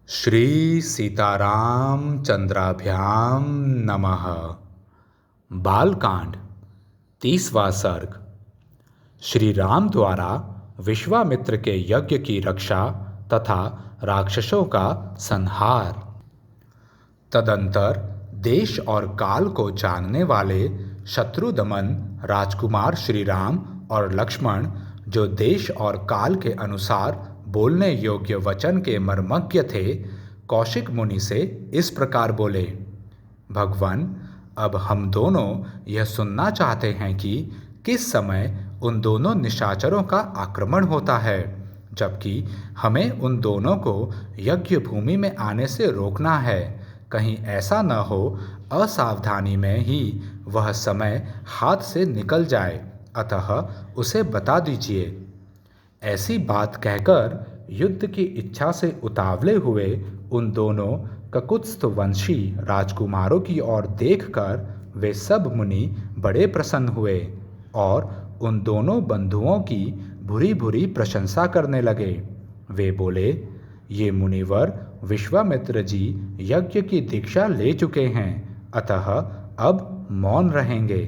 श्री सीताराम चंद्राभ्याम नमः। बालकांड 30वां सर्ग। श्री राम द्वारा विश्वामित्र के यज्ञ की रक्षा तथा राक्षसों का संहार। तदंतर देश और काल को जानने वाले शत्रुदमन राजकुमार श्री राम और लक्ष्मण, जो देश और काल के अनुसार बोलने योग्य वचन के मर्मज्ञ थे, कौशिक मुनि से इस प्रकार बोले। भगवान, अब हम दोनों यह सुनना चाहते हैं कि किस समय उन दोनों निशाचरों का आक्रमण होता है, जबकि हमें उन दोनों को यज्ञ भूमि में आने से रोकना है। कहीं ऐसा न हो असावधानी में ही वह समय हाथ से निकल जाए, अतः उसे बता दीजिए। ऐसी बात कहकर युद्ध की इच्छा से उतावले हुए उन दोनों ककुत्स्थवंशी राजकुमारों की ओर देखकर वे सब मुनि बड़े प्रसन्न हुए और उन दोनों बंधुओं की भूरी भूरी प्रशंसा करने लगे। वे बोले, ये मुनिवर विश्वामित्र जी यज्ञ की दीक्षा ले चुके हैं, अतः अब मौन रहेंगे।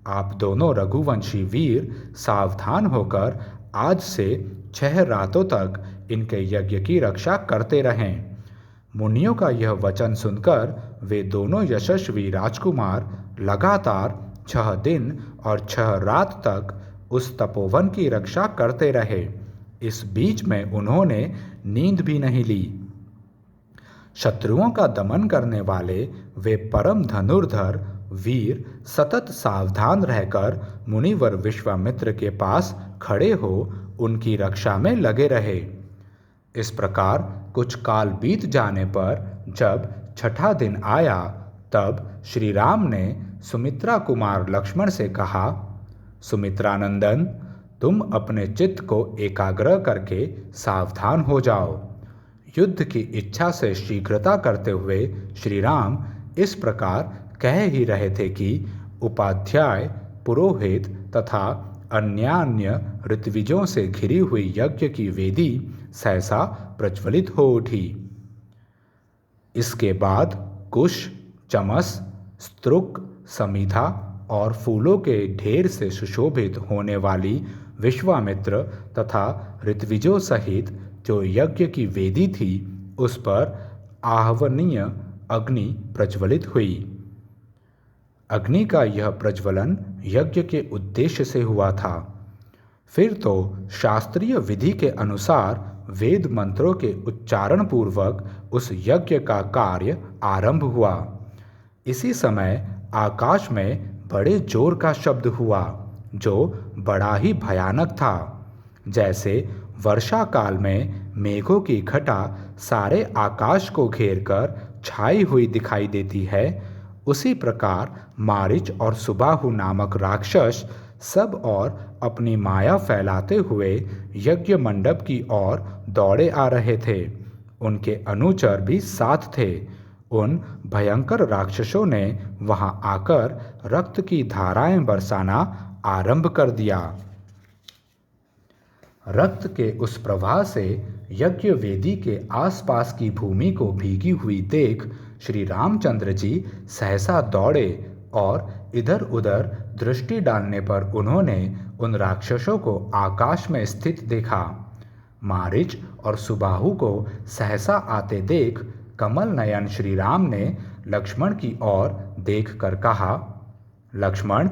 आप दोनों रघुवंशी वीर सावधान होकर आज से 6 रातों तक इनके यज्ञ की रक्षा करते रहें। मुनियों का यह वचन सुनकर वे दोनों यशस्वी राजकुमार लगातार 6 दिन और 6 रात तक उस तपोवन की रक्षा करते रहे। इस बीच में उन्होंने नींद भी नहीं ली। शत्रुओं का दमन करने वाले वे परम धनुर्धर वीर सतत सावधान रहकर मुनिवर विश्वामित्र के पास खड़े हो उनकी रक्षा में लगे रहे। इस प्रकार कुछ काल बीत जाने पर जब 6ठा दिन आया, तब श्री राम ने सुमित्रा कुमार लक्ष्मण से कहा, सुमित्रानंदन, तुम अपने चित्त को एकाग्र करके सावधान हो जाओ। युद्ध की इच्छा से शीघ्रता करते हुए श्री राम इस प्रकार कह ही रहे थे कि उपाध्याय, पुरोहित तथा अन्यान्य ऋत्विजों से घिरी हुई यज्ञ की वेदी सहसा प्रज्वलित हो उठी। इसके बाद कुश, चमस, स्तृक, समिधा और फूलों के ढेर से सुशोभित होने वाली विश्वामित्र तथा ऋत्विजों सहित जो यज्ञ की वेदी थी, उस पर आहवनीय अग्नि प्रज्वलित हुई। अग्नि का यह प्रज्वलन यज्ञ के उद्देश्य से हुआ था। फिर तो शास्त्रीय विधि के अनुसार वेद मंत्रों के उच्चारण पूर्वक उस यज्ञ का कार्य आरंभ हुआ। इसी समय आकाश में बड़े जोर का शब्द हुआ, जो बड़ा ही भयानक था। जैसे वर्षा काल में मेघों की घटा सारे आकाश को घेरकर छाई हुई दिखाई देती है, उसी प्रकार मारीच और सुबाहु नामक राक्षस सब और अपनी माया फैलाते हुए यज्ञ मंडप की ओर दौड़े आ रहे थे। उनके अनुचर भी साथ थे। उन भयंकर राक्षसों ने वहां आकर रक्त की धाराएं बरसाना आरंभ कर दिया। रक्त के उस प्रवाह से यज्ञ वेदी के आसपास की भूमि को भीगी हुई देख श्री रामचंद्र जी सहसा दौड़े और इधर उधर दृष्टि डालने पर उन्होंने उन राक्षसों को आकाश में स्थित देखा। मारीच और सुबाहु को सहसा आते देख कमल नयन श्री राम ने लक्ष्मण की ओर देखकर कहा, लक्ष्मण,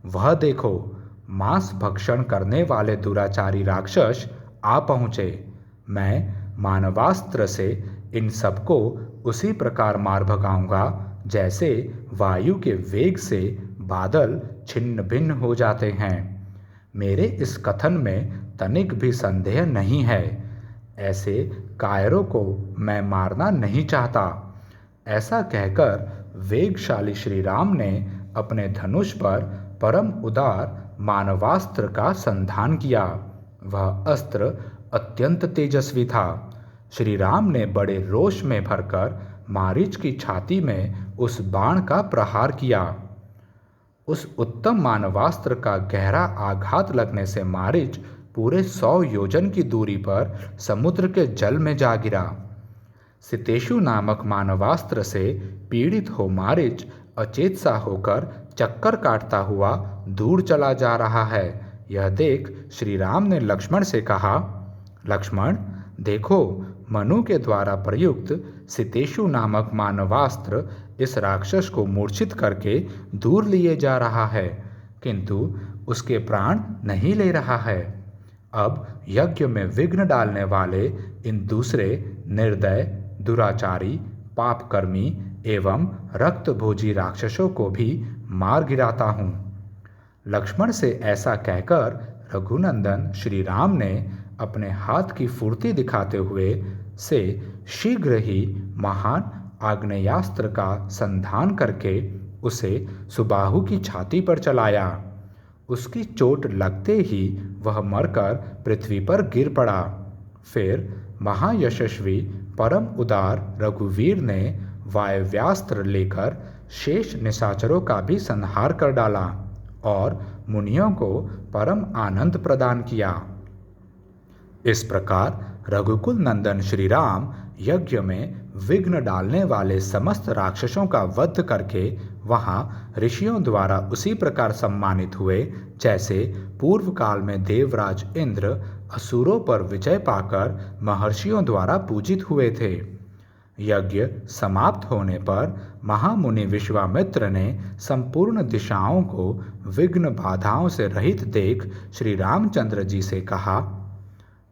वह देखो, मांस भक्षण करने वाले दुराचारी राक्षस आ पहुँचे। मैं मानवास्त्र से इन सबको उसी प्रकार मार भगाऊंगा जैसे वायु के वेग से बादल छिन्न भिन्न हो जाते हैं। मेरे इस कथन में तनिक भी संदेह नहीं है। ऐसे कायरों को मैं मारना नहीं चाहता। ऐसा कहकर वेगशाली श्री राम ने अपने धनुष पर परम उदार मानवास्त्र का संधान किया। वह अस्त्र अत्यंत तेजस्वी था। श्री राम ने बड़े रोष में भरकर मारीच की छाती में उस बाण का प्रहार किया। उस उत्तम मानवास्त्र का गहरा आघात लगने से मारीच पूरे 100 योजन की दूरी पर समुद्र के जल में जा गिरा। सितेशु नामक मानवास्त्र से पीड़ित हो मारीच अचेत सा होकर चक्कर काटता हुआ दूर चला जा रहा है। यह देख श्री राम ने लक्ष्मण से कहा, लक्ष्मण देखो, मनु के द्वारा प्रयुक्त सितेशु नामक मानवास्त्र इस राक्षस को मूर्छित करके दूर लिए जा रहा है, किंतु उसके प्राण नहीं ले रहा है। अब यज्ञ में विघ्न डालने वाले इन दूसरे निर्दय, दुराचारी, पापकर्मी एवं रक्तभोजी राक्षसों को भी मार गिराता हूँ। लक्ष्मण से ऐसा कहकर रघुनंदन श्री राम ने अपने हाथ की फुर्ती दिखाते हुए से शीघ्र ही महान आग्नेयास्त्र का संधान करके उसे सुबाहु की छाती पर चलाया। उसकी चोट लगते ही वह मरकर पृथ्वी पर गिर पड़ा। फिर महायशस्वी परम उदार रघुवीर ने वायव्यास्त्र लेकर शेष निशाचरों का भी संहार कर डाला और मुनियों को परम आनंद प्रदान किया। इस प्रकार रघुकुल नंदन श्री राम यज्ञ में विघ्न डालने वाले समस्त राक्षसों का वध करके वहां ऋषियों द्वारा उसी प्रकार सम्मानित हुए जैसे पूर्व काल में देवराज इंद्र असुरों पर विजय पाकर महर्षियों द्वारा पूजित हुए थे। यज्ञ समाप्त होने पर महामुनि विश्वामित्र ने संपूर्ण दिशाओं को विघ्न बाधाओं से रहित देख श्री रामचंद्र जी से कहा,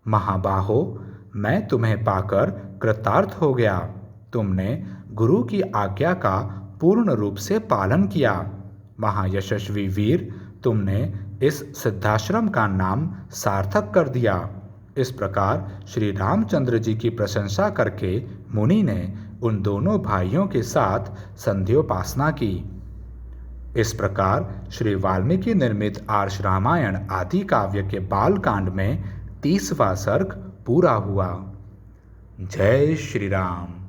महाबाहो, मैं तुम्हें पाकर कृतार्थ हो गया। तुमने गुरु की आज्ञा का पूर्ण रूप से पालन किया। महायशस्वी वीर, तुमने इस सिद्धाश्रम का नाम सार्थक कर दिया। इस प्रकार श्री रामचंद्र जी की प्रशंसा करके मुनि ने उन दोनों भाइयों के साथ संध्योपासना की। इस प्रकार श्री वाल्मीकि निर्मित आर्ष रामायण आदि काव्य के बालकांड में 30वां सर्ग पूरा हुआ। जय श्री राम।